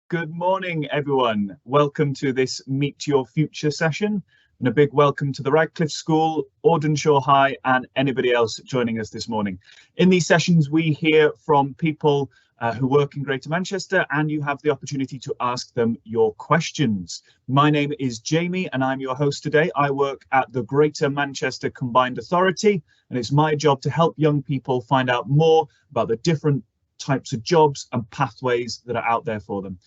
Good morning, everyone. Welcome to this Meet Your Future session, and a big welcome to the Radcliffe School, Audenshaw High, and anybody else joining us this morning. In these sessions, we hear from people who work in Greater Manchester, and you have the opportunity to ask them your questions. My name is Jamie, and I'm your host today. I work at the Greater Manchester Combined Authority, and it's my job to help young people find out more about the different types of jobs and pathways that are out there for them.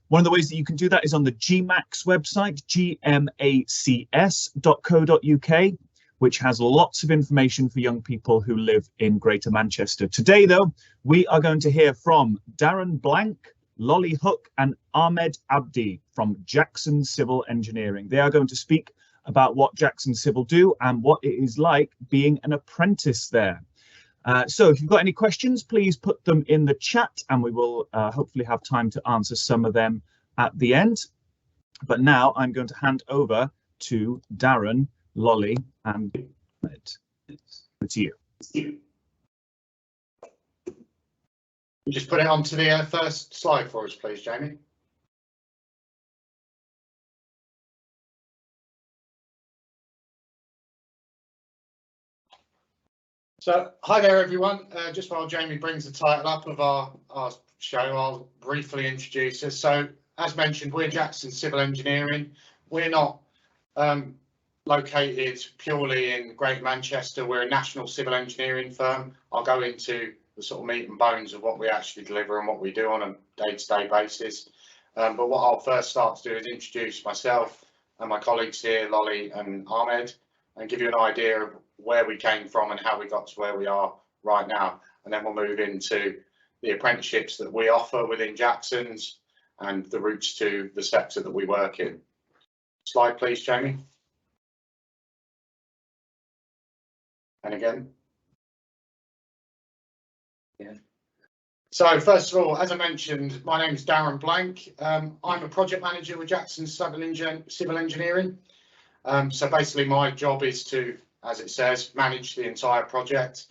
One of the ways that you can do that is on the GMACS website, gmacs.co.uk, which has lots of information for young people who live in Greater Manchester. Today, though, we are going to hear from Darren Blank, Lolly Hook, and Ahmed Abdi from Jackson Civil Engineering. They are going to speak about what Jackson Civil do and what it is like being an apprentice there. So if you've got any questions, please put them in the chat and we will hopefully have time to answer some of them at the end. But now I'm going to hand over to Darren, Lolly, and Ahmed. To you. You just put it onto the first slide for us, please, Jamie. So, hi there, everyone. Just while Jamie brings the title up of our show, I'll briefly introduce us. So, as mentioned, we're Jackson Civil Engineering. We're not located purely in Greater Manchester. We're a national civil engineering firm. I'll go into the sort of meat and bones of what we actually deliver and what we do on a day-to-day basis. But what I'll first start to do is introduce myself and my colleagues here, Lolly and Ahmed, and give you an idea of where we came from and how we got to where we are right now. And then we'll move into the apprenticeships that we offer within Jackson's and the routes to the sector that we work in. Slide, please, Jamie. And again. Yeah. So first of all, as I mentioned, my name is Darren Blank. I'm a project manager with Jackson Civil Engineering. So basically my job is to, as it says, manage the entire project.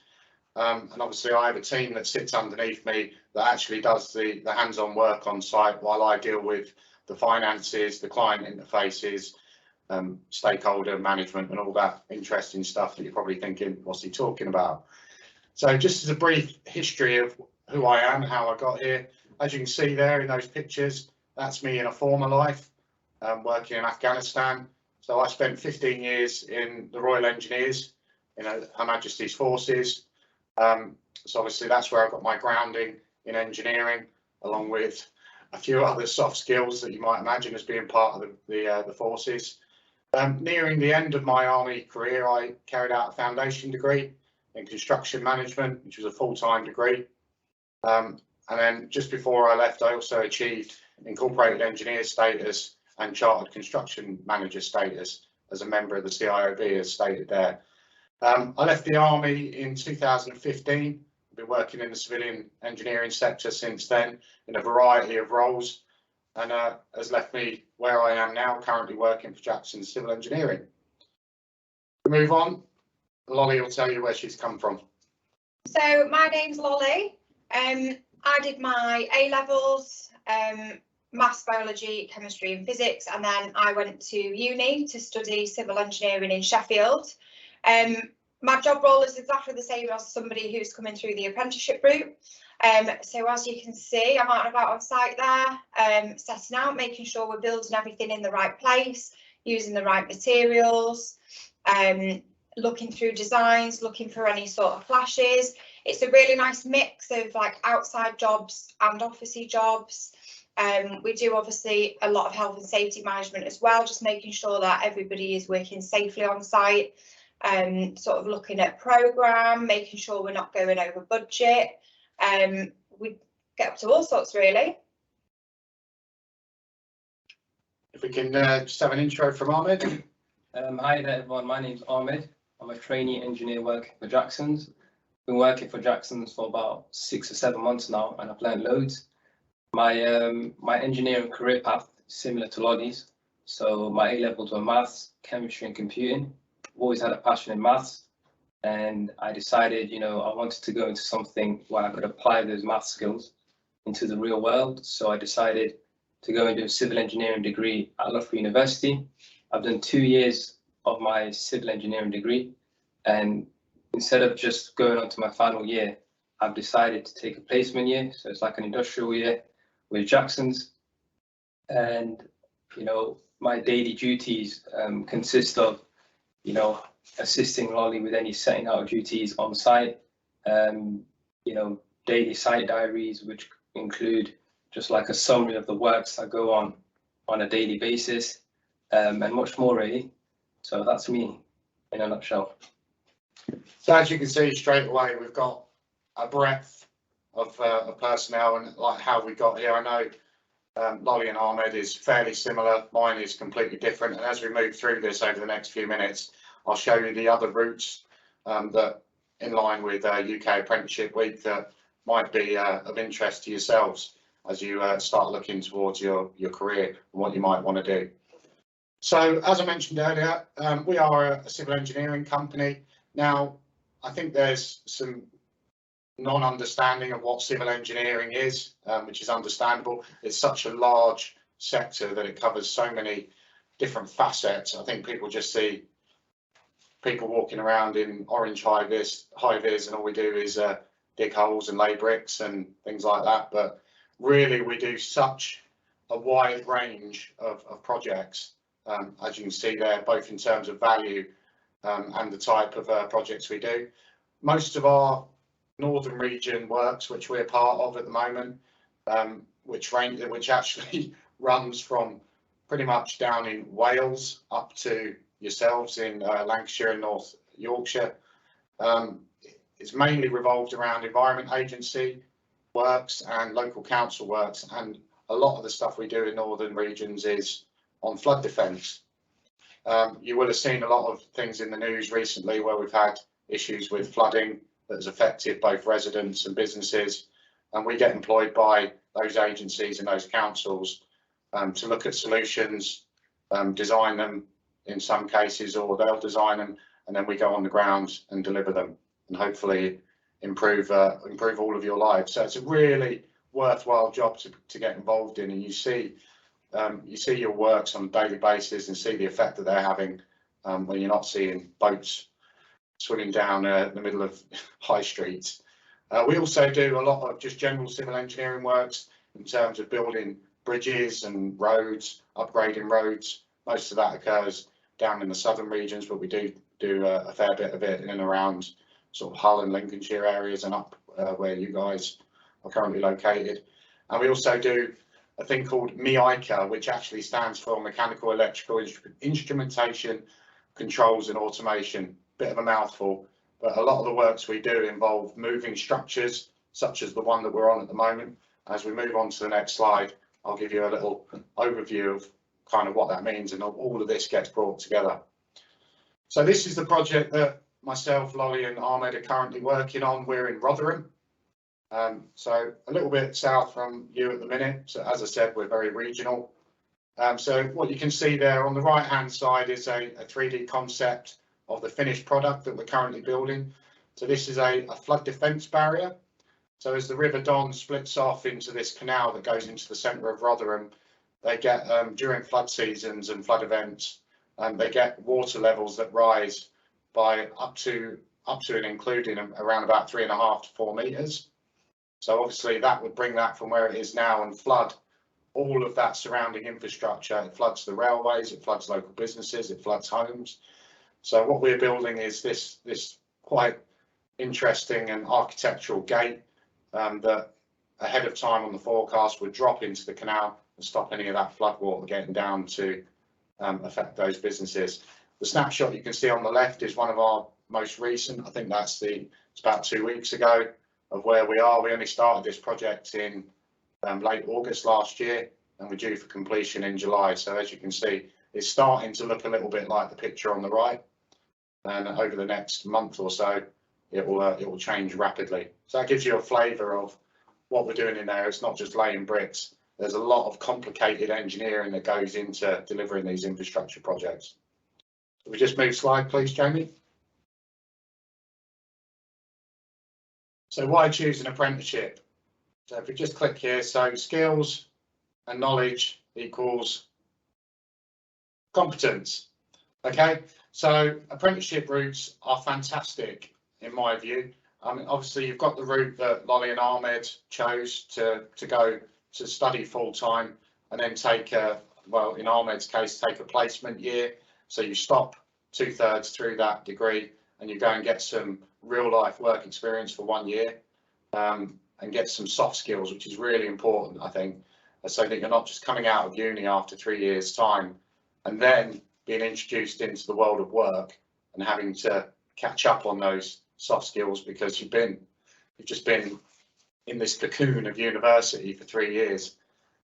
And obviously I have a team that sits underneath me that actually does the hands-on work on site while I deal with the finances, the client interfaces, stakeholder management and all that interesting stuff that you're probably thinking, what's he talking about? So just as a brief history of who I am, how I got here, as you can see there in those pictures, that's me in a former life, working in Afghanistan. So I spent 15 years in the Royal Engineers, Her Majesty's Forces. So obviously that's where I got my grounding in engineering, along with a few other soft skills that you might imagine as being part of the forces. Nearing the end of my army career, I carried out a foundation degree in construction management, which was a full-time degree. And then just before I left, I also achieved incorporated engineer status and chartered construction manager status as a member of the CIOB, as stated there. I left the army in 2015. I've been working in the civilian engineering sector since then in a variety of roles, and has left me where I am now, currently working for Jackson Civil Engineering. To move on, Lolly will tell you where she's come from. So my name's Lolly. I did my A-levels, maths, biology, chemistry and physics, and then I went to uni to study civil engineering in Sheffield. My job role is exactly the same as somebody who's coming through the apprenticeship route. So as you can see, I'm out and about on site there, setting out, making sure we're building everything in the right place, using the right materials, looking through designs, looking for any sort of clashes. It's a really nice mix of like outside jobs and officey jobs. We do obviously a lot of health and safety management as well, just making sure that everybody is working safely on site, sort of looking at programme, making sure we're not going over budget. We get up to all sorts really. If we can just have an intro from Ahmed. Hi there everyone, my name's Ahmed. I'm a trainee engineer working for Jackson's. Been working for Jackson's for about 6 or 7 months now, and I've learned loads. My engineering career path is similar to Lolly's. So my A-levels were maths, chemistry and computing. I've always had a passion in maths, and I decided, I wanted to go into something where I could apply those math skills into the real world. So I decided to go and do a civil engineering degree at Loughborough University. I've done 2 years of my civil engineering degree, and instead of just going on to my final year, I've decided to take a placement year. So it's like an industrial year with Jackson's. And, you know, my daily duties consist of, you know, assisting Lolly with any setting out duties on site, you know, daily site diaries, which include just like a summary of the works that go on a daily basis, and much more really. So that's me in a nutshell. So as you can see straight away, we've got a breadth of personnel and like how we got here. I know Lolly and Ahmed is fairly similar. Mine is completely different. And as we move through this over the next few minutes, I'll show you the other routes that in line with UK Apprenticeship Week that might be of interest to yourselves as you start looking towards your career and what you might want to do. So as I mentioned earlier, we are a civil engineering company. Now, I think there's some non-understanding of what civil engineering is, which is understandable. It's such a large sector that it covers so many different facets. I think people just see people walking around in orange high-vis, and all we do is dig holes and lay bricks and things like that. But really, we do such a wide range of projects, as you can see there, both in terms of value and the type of projects we do. Most of our northern region works, which we're part of at the moment, which actually runs from pretty much down in Wales up to yourselves in Lancashire and North Yorkshire. It's mainly revolved around Environment Agency works and local council works, and a lot of the stuff we do in northern regions is on flood defence. You will have seen a lot of things in the news recently where we've had issues with flooding that has affected both residents and businesses, and we get employed by those agencies and those councils to look at solutions, design them in some cases, or they'll design them, and then we go on the ground and deliver them and hopefully improve all of your lives. So it's a really worthwhile job to get involved in, and you see your works on a daily basis and see the effect that they're having when you're not seeing boats swimming down the middle of high streets. We also do a lot of just general civil engineering works in terms of building bridges and roads, upgrading roads. Most of that occurs down in the southern regions, but we do a fair bit of it in and around sort of Hull and Lincolnshire areas and up where you guys are currently located. And we also do a thing called MEICA, which actually stands for Mechanical Electrical Instrumentation, Controls and Automation. Bit of a mouthful, but a lot of the works we do involve moving structures, such as the one that we're on at the moment. As we move on to the next slide, I'll give you a little overview of kind of what that means, and all of this gets brought together. So this is the project that myself, Lolly and Ahmed are currently working on. We're in Rotherham, so a little bit south from you at the minute. So as I said, we're very regional. So what you can see there on the right hand side is a 3D concept of the finished product that we're currently building. So this is a flood defence barrier. So as the River Don splits off into this canal that goes into the centre of Rotherham, they get during flood seasons and flood events, they get water levels that rise by up to and including around about 3.5 to 4 metres. So obviously that would bring that from where it is now and flood all of that surrounding infrastructure. It floods the railways, it floods local businesses, it floods homes. So what we're building is this quite interesting and architectural gate that ahead of time on the forecast would drop into the canal and stop any of that flood water getting down to affect those businesses. The snapshot you can see on the left is one of our most recent. I think it's about 2 weeks ago of where we are. We only started this project in late August last year, and we're due for completion in July. So as you can see, it's starting to look a little bit like the picture on the right. And over the next month or so, it will change rapidly. So that gives you a flavour of what we're doing in there. It's not just laying bricks. There's a lot of complicated engineering that goes into delivering these infrastructure projects. Can we just move slide, please, Jamie? So why choose an apprenticeship? So if we just click here, so skills, and knowledge equals competence. Okay, so apprenticeship routes are fantastic in my view. I mean, obviously you've got the route that Lolly and Ahmed chose to go to study full time and then take a, well, in Ahmed's case, take a placement year. So you stop 2/3 through that degree and you go and get some real life work experience for 1 year, and get some soft skills, which is really important, I think, so that you're not just coming out of uni after 3 years time and then being introduced into the world of work and having to catch up on those soft skills because you've just been in this cocoon of university for 3 years.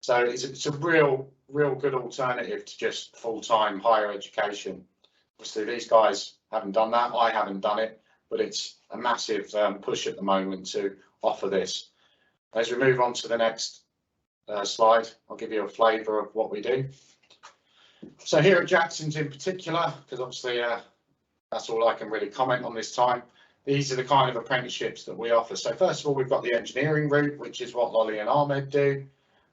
So it's a real good alternative to just full-time higher education. Obviously these guys haven't done that, I haven't done it, but it's a massive push at the moment to offer this. As we move on to the next slide, I'll give you a flavour of what we do. So here at Jackson's in particular, because obviously that's all I can really comment on this time, these are the kind of apprenticeships that we offer. So first of all, we've got the engineering route, which is what Lolly and Ahmed do.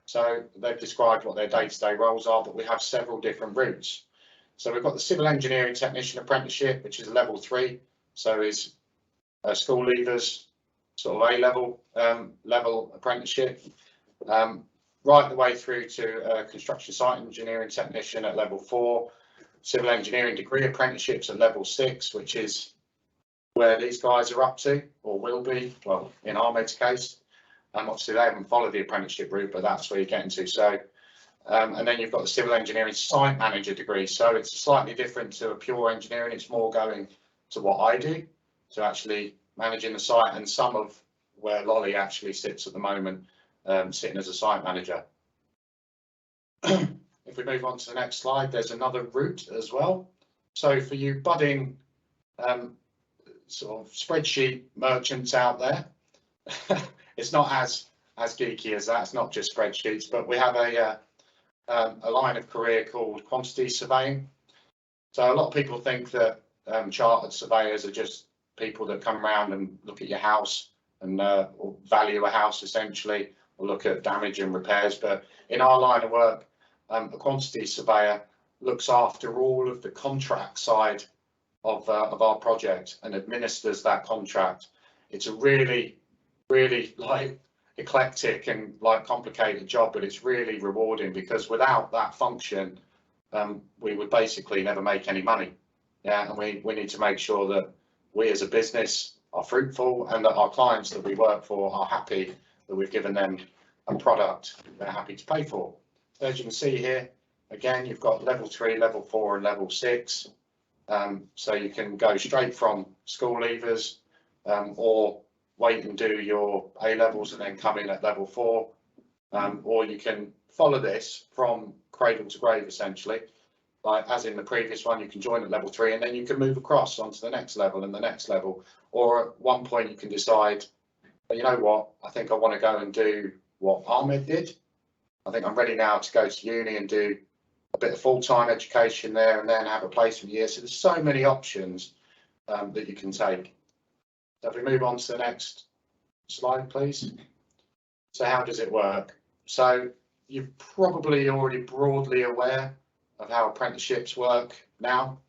So they've described what their day-to-day roles are, but we have several different routes. So we've got the civil engineering technician apprenticeship, which is level 3. So is school leavers, sort of A-level level apprenticeship, right the way through to construction site engineering technician at level 4, civil engineering degree apprenticeships at level 6, which is where these guys are up to, or will be, well, in Ahmed's case. Obviously they haven't followed the apprenticeship route, but that's where you're getting to. So, and then you've got the civil engineering site manager degree. So it's slightly different to a pure engineering. It's more going to what I do, to actually managing the site, and some of where Lolly actually sits at the moment, sitting as a site manager. If we move on to the next slide, there's another route as well. So for you budding sort of spreadsheet merchants out there, it's not as geeky as that. It's not just spreadsheets, but we have a line of career called quantity surveying. So a lot of people think that chartered surveyors are just people that come around and look at your house and or value a house essentially, or look at damage and repairs. But in our line of work, a quantity surveyor looks after all of the contract side of our project and administers that contract. It's a really like eclectic and like complicated job, but it's really rewarding, because without that function, we would basically never make any money. Yeah, and we need to make sure that we as a business are fruitful and that our clients that we work for are happy that we've given them a product they're happy to pay for. As you can see here, again, you've got level 3, level 4 and level 6. So you can go straight from school leavers, or wait and do your A levels and then come in at level 4, or you can follow this from cradle to grave essentially. Like as in the previous one, you can join at level 3 and then you can move across onto the next level and the next level. Or at one point you can decide, you know what, I think I want to go and do what Ahmed did. I think I'm ready now to go to uni and do a bit of full-time education there and then have a placement year. So there's so many options that you can take. So if we move on to the next slide, please. So how does it work? So you're probably already broadly aware of how apprenticeships work now,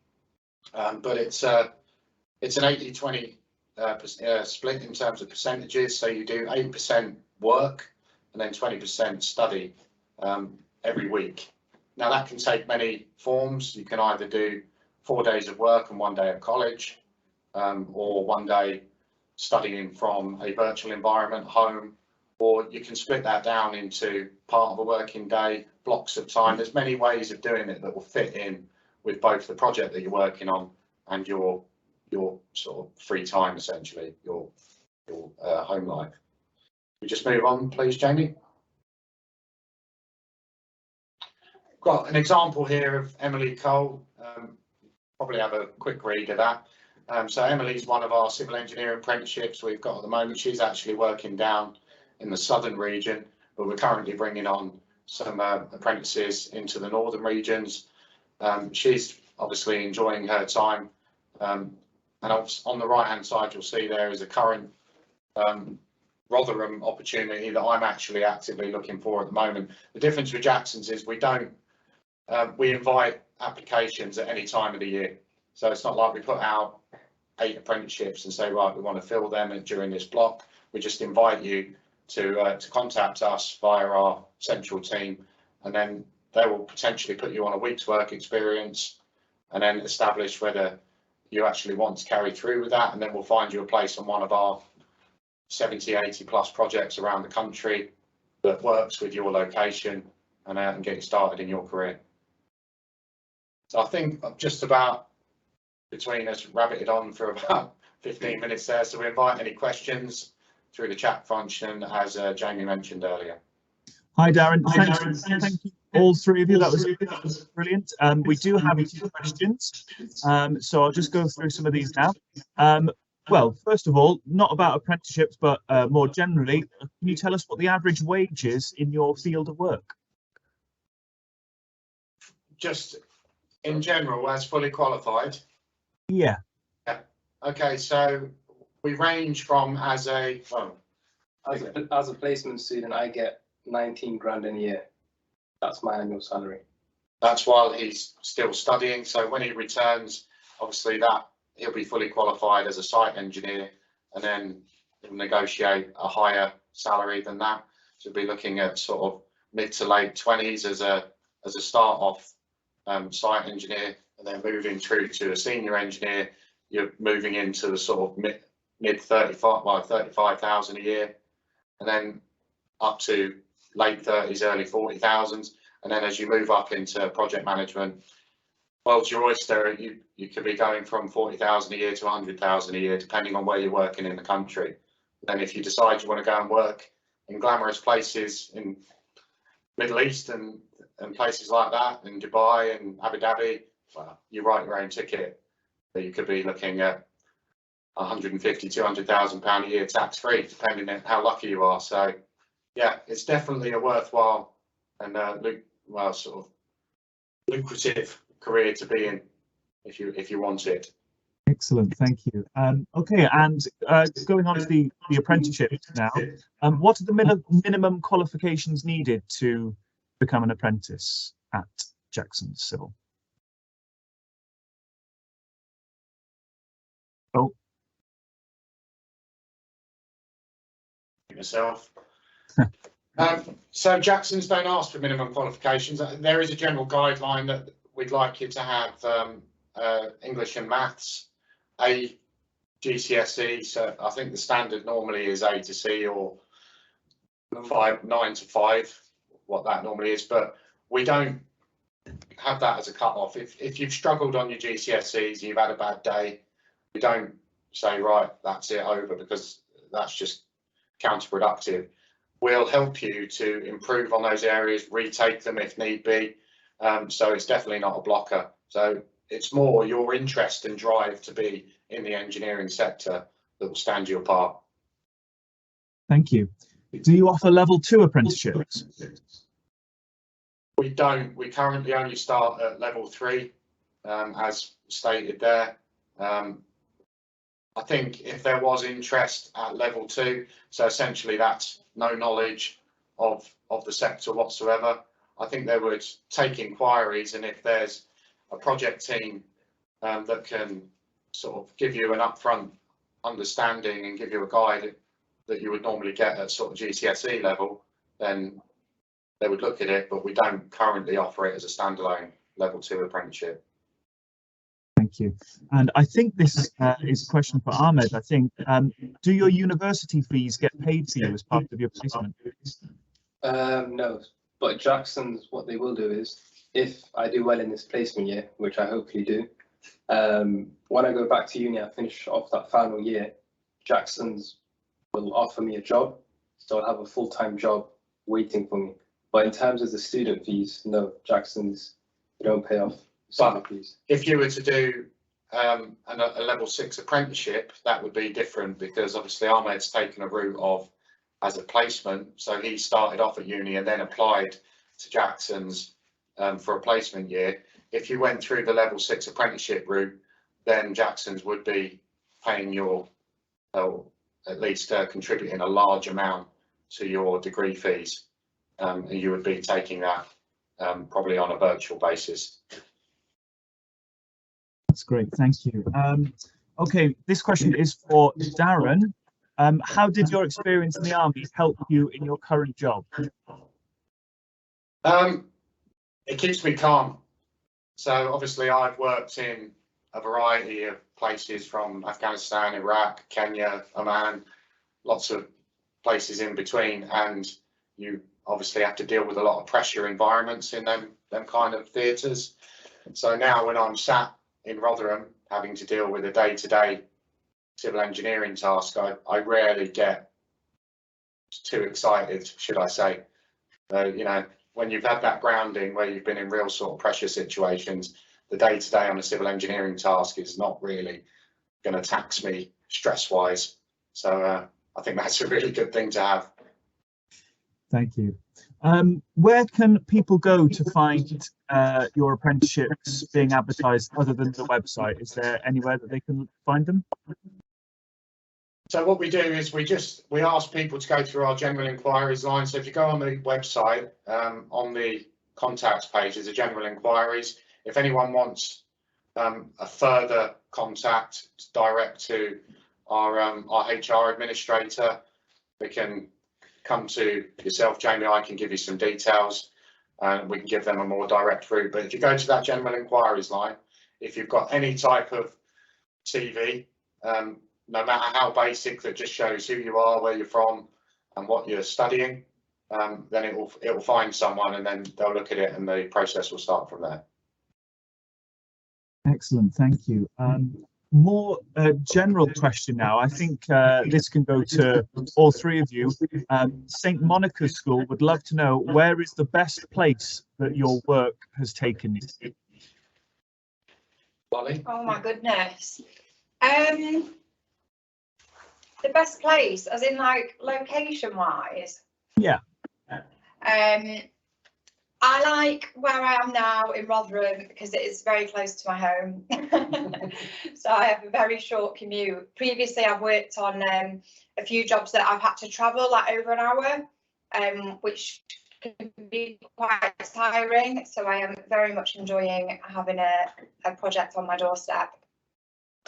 but it's an 80-20 split in terms of percentages. So you do 8% work and then 20% study every week. Now that can take many forms. You can either do 4 days of work and 1 day at college, or 1 day studying from a virtual environment home, or you can split that down into part of a working day, blocks of time. There's many ways of doing it that will fit in with both the project that you're working on and your sort of free time, essentially, your home life. We just move on, please, Jamie. Got an example here of Emily Cole. Probably have a quick read of that. So Emily's one of our civil engineering apprenticeships we've got at the moment. She's actually working down in the southern region, but we're currently bringing on some apprentices into the northern regions. She's obviously enjoying her time, and on the right hand side you'll see there is a current Rotherham opportunity that I'm actually actively looking for at the moment. The difference with Jackson's is we don't, we invite applications at any time of the year. So it's not like we put out 8 apprenticeships and say, right, we want to fill them during this block. We just invite you to contact us via our central team, and then they will potentially put you on a week's work experience and then establish whether you actually want to carry through with that. And then we'll find you a place on one of our 70, 80 plus projects around the country that works with your location and get you started in your career. So I think just about between us rabbited on for about 15 minutes there. So we invite any questions through the chat function, as Jamie mentioned earlier. Hi, Darren. Thank you, all 3 of you. That was brilliant. We do have a few questions, so I'll just go through some of these now. Well, first of all, not about apprenticeships, but more generally, can you tell us what the average wage is in your field of work? Just in general, as fully qualified? Yeah. Okay, so we range from as a placement student, I get 19 grand in a year. That's my annual salary. That's while he's still studying. So when he returns, obviously that he'll be fully qualified as a site engineer, and then he'll negotiate a higher salary than that. So we'll be looking at sort of mid to late 20s as a start off site engineer, and then moving through to a senior engineer. You're moving into the sort of mid 35, well, 35,000 a year, and then up to late 30s, early 40,000s. And then as you move up into project management, world's your oyster. You could be going from 40,000 a year to 100,000 a year, depending on where you're working in the country. Then if you decide you want to go and work in glamorous places in Middle East and places like that, in Dubai and Abu Dhabi, well, you write your own ticket. So you could be looking at 150, 200,000 pound a year tax free, depending on how lucky you are. So yeah, it's definitely a worthwhile and sort of lucrative career to be in if you want it. Excellent, thank you. Okay, and going on to the apprenticeship now, what are the minimum qualifications needed to become an apprentice at Jackson Civil? Oh, Yourself. So Jackson's don't ask for minimum qualifications. There is a general guideline that we'd like you to have English and maths, A GCSE. So I think the standard normally is A to C or 9 to 5, what that normally is. But we don't have that as a cut-off. If you've struggled on your GCSEs and you've had a bad day, we don't say, right, that's it, over, because that's just counterproductive. We'll help you to improve on those areas, retake them if need be. So it's definitely not a blocker. So it's more your interest and drive to be in the engineering sector that will stand you apart. Thank you. Do you offer level 2 apprenticeships? We don't. We currently only start at level 3, as stated there. I think if there was interest at level 2, so essentially that's no knowledge of the sector whatsoever, I think they would take inquiries, and if there's a project team that can sort of give you an upfront understanding and give you a guide that you would normally get at sort of GCSE level, then they would look at it, but we don't currently offer it as a standalone level 2 apprenticeship. Thank you. And I think this is a question for Ahmed. I think, do your university fees get paid to you as part of your placement? No, but Jackson's, what they will do is, if I do well in this placement year, which I hopefully do, when I go back to uni, I finish off that final year, Jackson's will offer me a job, so I'll have a full-time job waiting for me. But in terms of the student fees, no, Jackson's, they don't pay off student fees. If you were to do a level 6 apprenticeship, that would be different, because obviously Ahmed's taken a route of as a placement. So he started off at uni and then applied to Jackson's for a placement year. If you went through the level 6 apprenticeship route, then Jackson's would be paying your at least contributing a large amount to your degree fees. You would be taking that probably on a virtual basis. That's great, thank you. Okay, this question is for Darren. How did your experience in the army help you in your current job? It keeps me calm. So obviously I've worked in a variety of places from Afghanistan, Iraq, Kenya, Oman, lots of places in between, and you obviously have to deal with a lot of pressure environments in them kind of theatres. So now when I'm sat in Rotherham having to deal with a day-to-day civil engineering task, I rarely get too excited, should I say. You know, when you've had that grounding where you've been in real sort of pressure situations, the day-to-day on a civil engineering task is not really going to tax me stress-wise. So I think that's a really good thing to have. Thank you. Where can people go to find your apprenticeships being advertised other than the website? Is there anywhere that they can find them? So what we do is we ask people to go through our general inquiries line. So if you go on the website, on the contacts page, there's a general inquiries. If anyone wants a further contact direct to our HR administrator, they can come to yourself, Jamie. I can give you some details and we can give them a more direct route. But if you go to that general inquiries line, if you've got any type of CV, no matter how basic, that just shows who you are, where you're from and what you're studying, then it will find someone and then they'll look at it and the process will start from there. Excellent, thank you. More general question now. I think this can go to all three of you. St. Monica's School would love to know, where is the best place that your work has taken you? Lolly? Oh my goodness. The best place, as in like location wise? Yeah. I like where I am now in Rotherham because it is very close to my home. So I have a very short commute. Previously I've worked on a few jobs that I've had to travel like over an hour, which can be quite tiring. So I am very much enjoying having a project on my doorstep.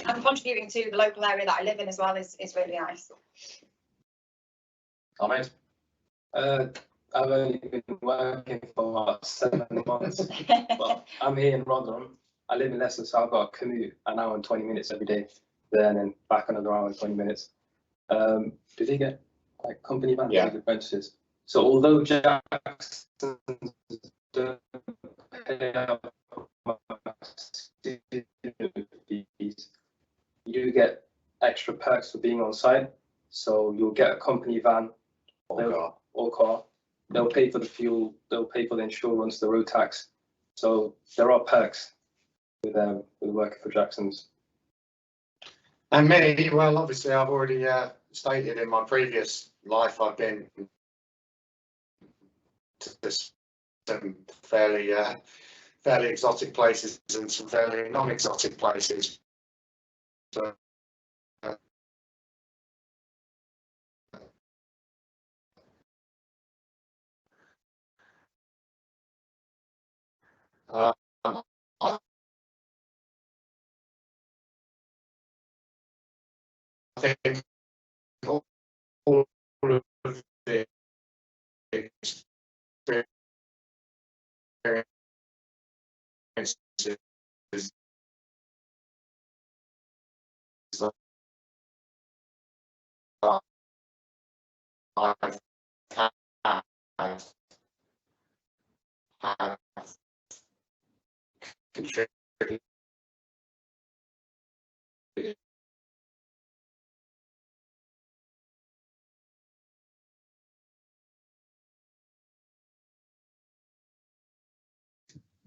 And contributing to the local area that I live in as well is really nice. Ahmed? I've only been working for about 7 months, but I'm here in Rotherham. I live in Leicester, so I've got a commute an hour and 20 minutes every day there and then back another hour and 20 minutes. Do they get like company vans with apprentices? So although Jackson's don't pay out fees, you do get extra perks for being on site. So you'll get a company van or car. They'll pay for the fuel, they'll pay for the insurance, the road tax. So there are perks with working for Jackson's. And me, well, obviously I've already stated in my previous life I've been to some fairly exotic places and some fairly non-exotic places. So, I think all of the experiences that I've have contributed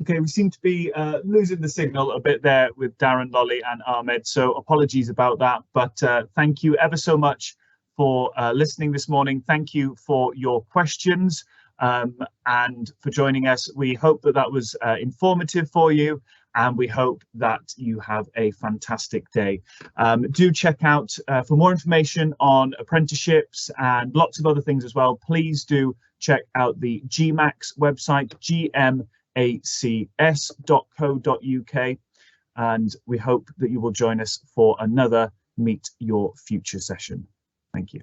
Okay, we seem to be losing the signal a bit there with Darren, Lolly and Ahmed, so apologies about that, but thank you ever so much for listening this morning. Thank you for your questions and for joining us. We hope that that was informative for you, and we hope that you have a fantastic day. Do check out for more information on apprenticeships and lots of other things as well. Please do check out the GMAX website, gmacs.co.uk, and we hope that you will join us for another Meet Your Future session. Thank you.